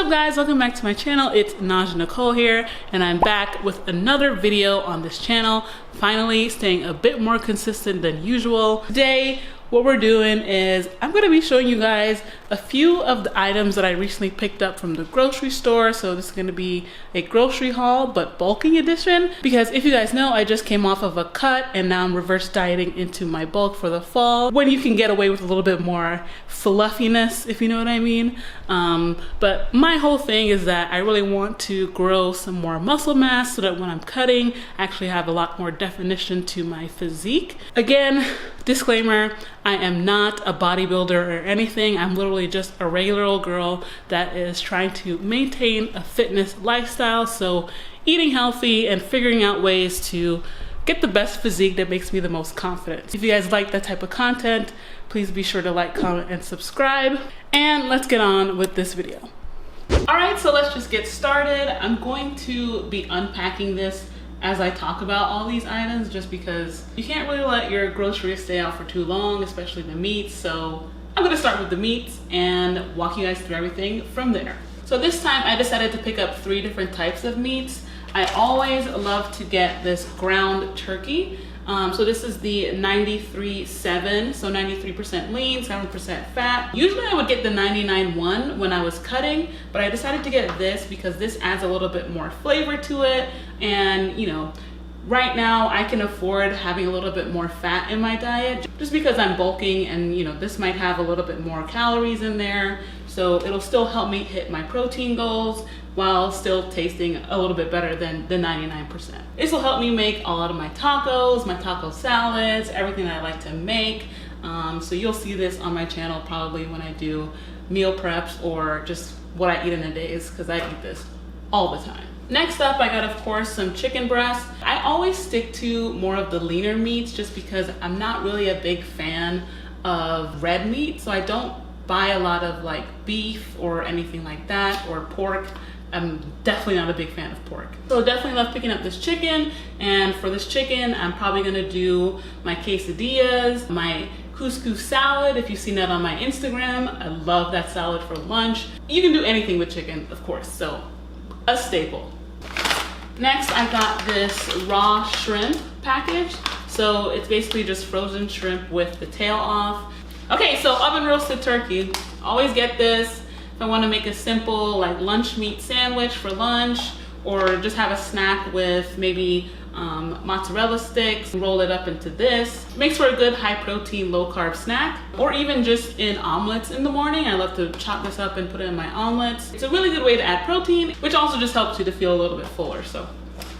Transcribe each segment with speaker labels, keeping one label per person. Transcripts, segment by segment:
Speaker 1: up guys, welcome back to my channel. It's Naja Nicole here, and I'm back with another video on this channel. Finally staying a bit more consistent than usual. Today what we're doing is I'm going to be showing you guys a few of the items that I recently picked up from the grocery store. So this is going to be a grocery haul but bulking edition, because if you guys know, I just came off of a cut and now I'm reverse dieting into my bulk for the fall, when you can get away with a little bit more fluffiness, if you know what I mean. But my whole thing is that I really want to grow some more muscle mass so that when I'm cutting, I actually have a lot more definition to my physique. Again, disclaimer, I am not a bodybuilder or anything. I'm literally just a regular old girl that is trying to maintain a fitness lifestyle. So eating healthy and figuring out ways to get the best physique that makes me the most confident. If you guys like that type of content, please be sure to like, comment, and subscribe. And let's get on with this video. All right, so let's just get started. I'm going to be unpacking this as I talk about all these items, just because you can't really let your groceries stay out for too long, especially the meats. So I'm gonna start with the meats and walk you guys through everything from there. So this time I decided to pick up 3 different types of meats. I always love to get this ground turkey. So this is the 93.7, so 93% lean, 7% fat. Usually I would get the 99.1 when I was cutting, but I decided to get this because this adds a little bit more flavor to it. And you know, right now I can afford having a little bit more fat in my diet just because I'm bulking, and you know, this might have a little bit more calories in there. So it'll still help me hit my protein goals while still tasting a little bit better than the 99%. This will help me make a lot of my tacos, my taco salads, everything that I like to make. So you'll see this on my channel probably when I do meal preps or just what I eat in a day, because I eat this all the time. Next up, I got, of course, some chicken breast. I always stick to more of the leaner meats just because I'm not really a big fan of red meat. So I don't buy a lot of like beef or anything like that, or pork. I'm definitely not a big fan of pork. So definitely love picking up this chicken. And for this chicken, I'm probably gonna do my quesadillas, my couscous salad. If you've seen that on my Instagram, I love that salad for lunch. You can do anything with chicken, of course, so a staple. Next, I got this raw shrimp package. So it's basically just frozen shrimp with the tail off. Okay, so oven roasted turkey. Always get this if I want to make a simple like lunch meat sandwich for lunch, or just have a snack with maybe mozzarella sticks, roll it up into this. Makes for a good high protein, low carb snack, or even just in omelets in the morning. I love to chop this up and put it in my omelets. It's a really good way to add protein, which also just helps you to feel a little bit fuller. So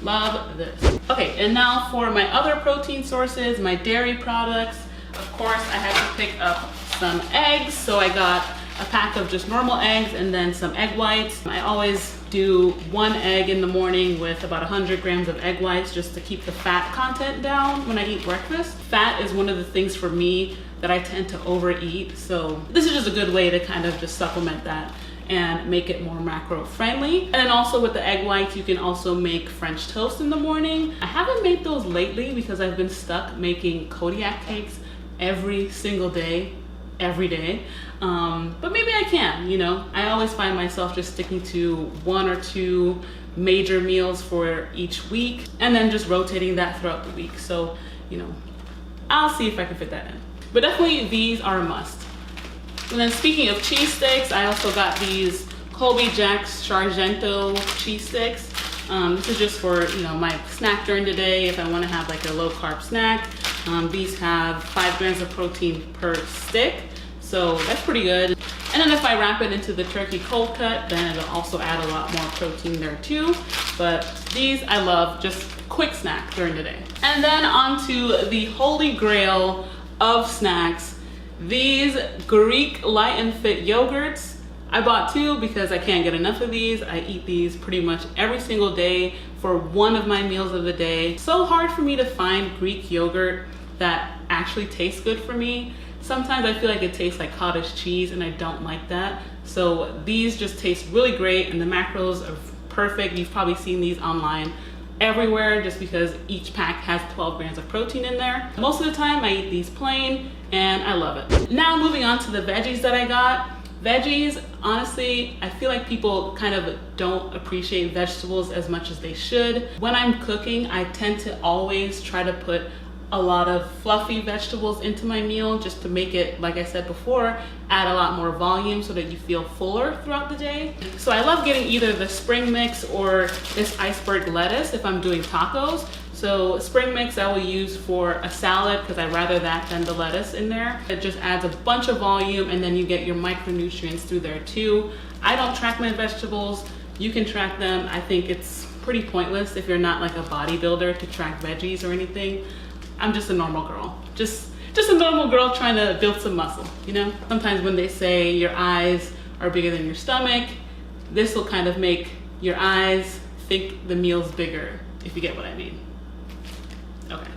Speaker 1: love this. Okay, and now for my other protein sources, my dairy products. Of course, I had to pick up some eggs. So I got a pack of just normal eggs and then some egg whites. I always do 1 egg in the morning with about 100 grams of egg whites, just to keep the fat content down when I eat breakfast. Fat is one of the things for me that I tend to overeat. So this is just a good way to kind of just supplement that and make it more macro friendly. And then also with the egg whites, you can also make French toast in the morning. I haven't made those lately because I've been stuck making Kodiak cakes every single day, every day. But maybe I can, you know. I always find myself just sticking to 1 or 2 major meals for each week and then just rotating that throughout the week. So, you know, I'll see if I can fit that in. But definitely these are a must. And then speaking of cheese sticks, I also got these Colby Jack's Sargento cheese sticks. This is just for, you know, my snack during the day if I want to have like a low carb snack. These have 5 grams of protein per stick, so that's pretty good. And then if I wrap it into the turkey cold cut, then it'll also add a lot more protein there too. But these I love, just quick snack during the day. And then on to the holy grail of snacks, these Greek Light and Fit yogurts. I bought 2 because I can't get enough of these. I eat these pretty much every single day for one of my meals of the day. So hard for me to find Greek yogurt that actually tastes good for me. Sometimes I feel like it tastes like cottage cheese and I don't like that. So these just taste really great and the macros are perfect. You've probably seen these online everywhere just because each pack has 12 grams of protein in there. Most of the time I eat these plain and I love it. Now moving on to the veggies that I got. Veggies, honestly, I feel like people kind of don't appreciate vegetables as much as they should. When I'm cooking, I tend to always try to put a lot of fluffy vegetables into my meal just to make it, like I said before, add a lot more volume so that you feel fuller throughout the day. So I love getting either the spring mix or this iceberg lettuce if I'm doing tacos. So spring mix I will use for a salad because I'd rather that than the lettuce in there. It just adds a bunch of volume and then you get your micronutrients through there too. I don't track my vegetables. You can track them. I think it's pretty pointless if you're not like a bodybuilder to track veggies or anything. I'm just a normal girl. Just a normal girl trying to build some muscle, you know? Sometimes when they say your eyes are bigger than your stomach, this will kind of make your eyes think the meal's bigger, if you get what I mean. Okay,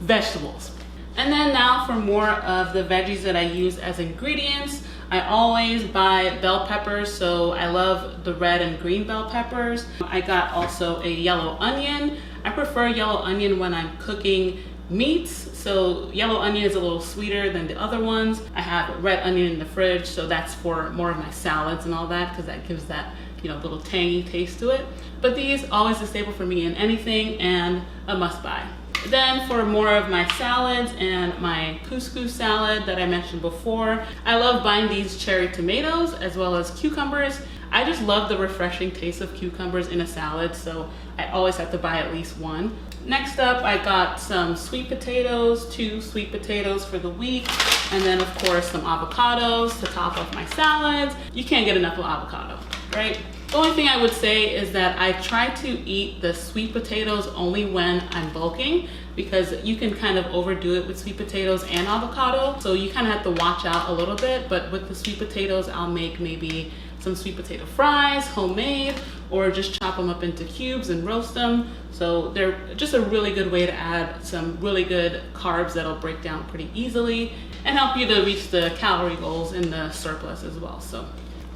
Speaker 1: vegetables. And then now for more of the veggies that I use as ingredients, I always buy bell peppers, so I love the red and green bell peppers. I got also a yellow onion. I prefer yellow onion when I'm cooking meats, so yellow onion is a little sweeter than the other ones. I have red onion in the fridge, so that's for more of my salads and all that, because that gives that, you know, little tangy taste to it. But these always a staple for me in anything and a must buy. Then for more of my salads and my couscous salad that I mentioned before, I love buying these cherry tomatoes as well as cucumbers. I just love the refreshing taste of cucumbers in a salad, so I always have to buy at least one. Next up, I got some sweet potatoes, 2 sweet potatoes for the week, and then of course some avocados to top off my salads. You can't get enough of avocado, right? The only thing I would say is that I try to eat the sweet potatoes only when I'm bulking, because you can kind of overdo it with sweet potatoes and avocado. So you kind of have to watch out a little bit, but with the sweet potatoes, I'll make maybe some sweet potato fries, homemade, or just chop them up into cubes and roast them. So they're just a really good way to add some really good carbs that'll break down pretty easily and help you to reach the calorie goals in the surplus as well. So.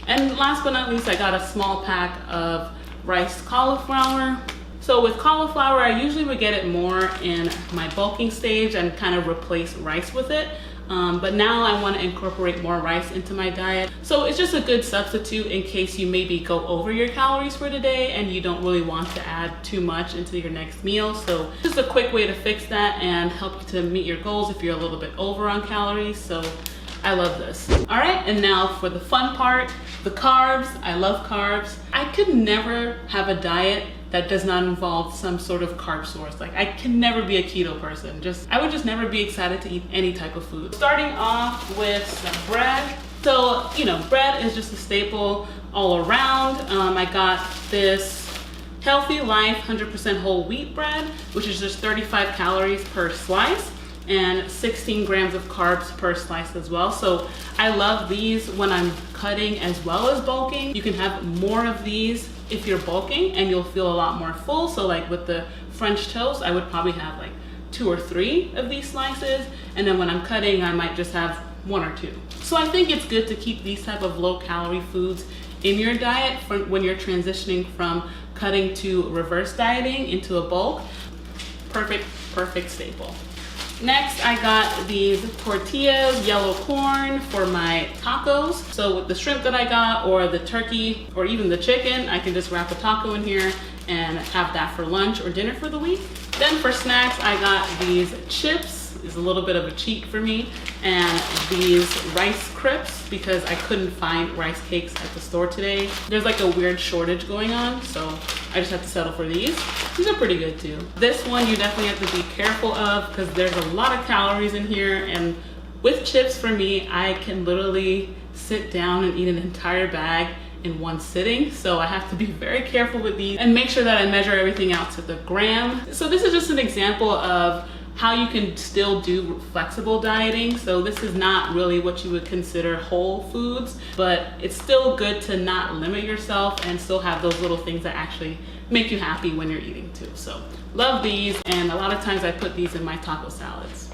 Speaker 1: And last but not least, I got a small pack of riced cauliflower. So with cauliflower, I usually would get it more in my bulking stage and kind of replace rice with it. But now I want to incorporate more rice into my diet. So it's just a good substitute in case you maybe go over your calories for today and you don't really want to add too much into your next meal. So just a quick way to fix that and help you to meet your goals if you're a little bit over on calories. So I love this. All right, and now for the fun part, the carbs. I love carbs. I could never have a diet that does not involve some sort of carb source. Like I can never be a keto person. I would just never be excited to eat any type of food. Starting off with some bread. So, you know, bread is just a staple all around. I got this Healthy Life 100% whole wheat bread, which is just 35 calories per slice and 16 grams of carbs per slice as well. So I love these when I'm cutting as well as bulking. You can have more of these if you're bulking and you'll feel a lot more full. So like with the French toast, I would probably have like 2 or 3 of these slices. And then when I'm cutting, I might just have 1 or 2. So I think it's good to keep these type of low calorie foods in your diet for when you're transitioning from cutting to reverse dieting into a bulk. Perfect staple. Next, I got these tortillas, yellow corn for my tacos. So with the shrimp that I got, or the turkey, or even the chicken, I can just wrap a taco in here and have that for lunch or dinner for the week. Then for snacks, I got these chips. Is a little bit of a cheat for me, and these rice crisps because I couldn't find rice cakes at the store today. There's like a weird shortage going on, so I just have to settle for these. These are pretty good too. This one you definitely have to be careful of because there's a lot of calories in here, and with chips for me, I can literally sit down and eat an entire bag in one sitting. So I have to be very careful with these and make sure that I measure everything out to the gram. So this is just an example of how you can still do flexible dieting. So this is not really what you would consider whole foods, but it's still good to not limit yourself and still have those little things that actually make you happy when you're eating too. So love these, and a lot of times I put these in my taco salads.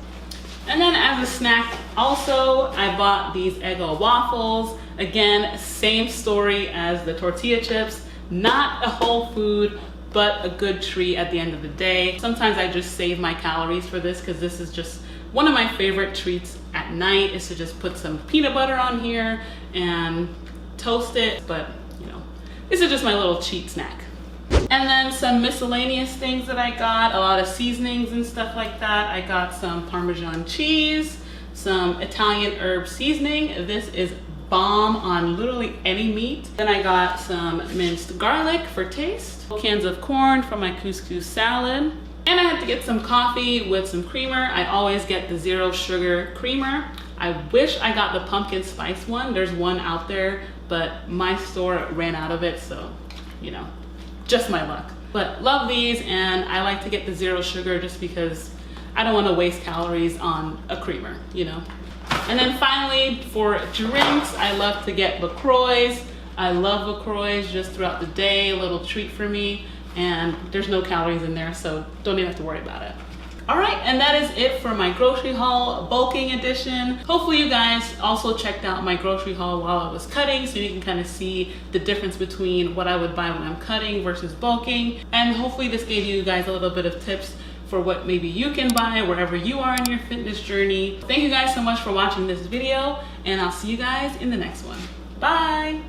Speaker 1: And then as a snack also, I bought these Eggo waffles. Again, same story as the tortilla chips, not a whole food, but a good treat at the end of the day. Sometimes I just save my calories for this because this is just one of my favorite treats at night is to just put some peanut butter on here and toast it, but you know, this is just my little cheat snack. And then some miscellaneous things that I got, a lot of seasonings and stuff like that. I got some Parmesan cheese, some Italian herb seasoning. This is bomb on literally any meat. Then I got some minced garlic for taste, cans of corn for my couscous salad. And I had to get some coffee with some creamer. I always get the 0 sugar creamer. I wish I got the pumpkin spice one. There's one out there, but my store ran out of it, so, you know, just my luck. But love these, and I like to get the 0 sugar just because I don't want to waste calories on a creamer, you know. And then finally, for drinks, I love to get LaCroix. I love LaCroix just throughout the day, a little treat for me. And there's no calories in there, so don't even have to worry about it. All right, and that is it for my grocery haul bulking edition. Hopefully you guys also checked out my grocery haul while I was cutting, so you can kind of see the difference between what I would buy when I'm cutting versus bulking. And hopefully this gave you guys a little bit of tips for what maybe you can buy wherever you are in your fitness journey. Thank you guys so much for watching this video, and I'll see you guys in the next one. Bye.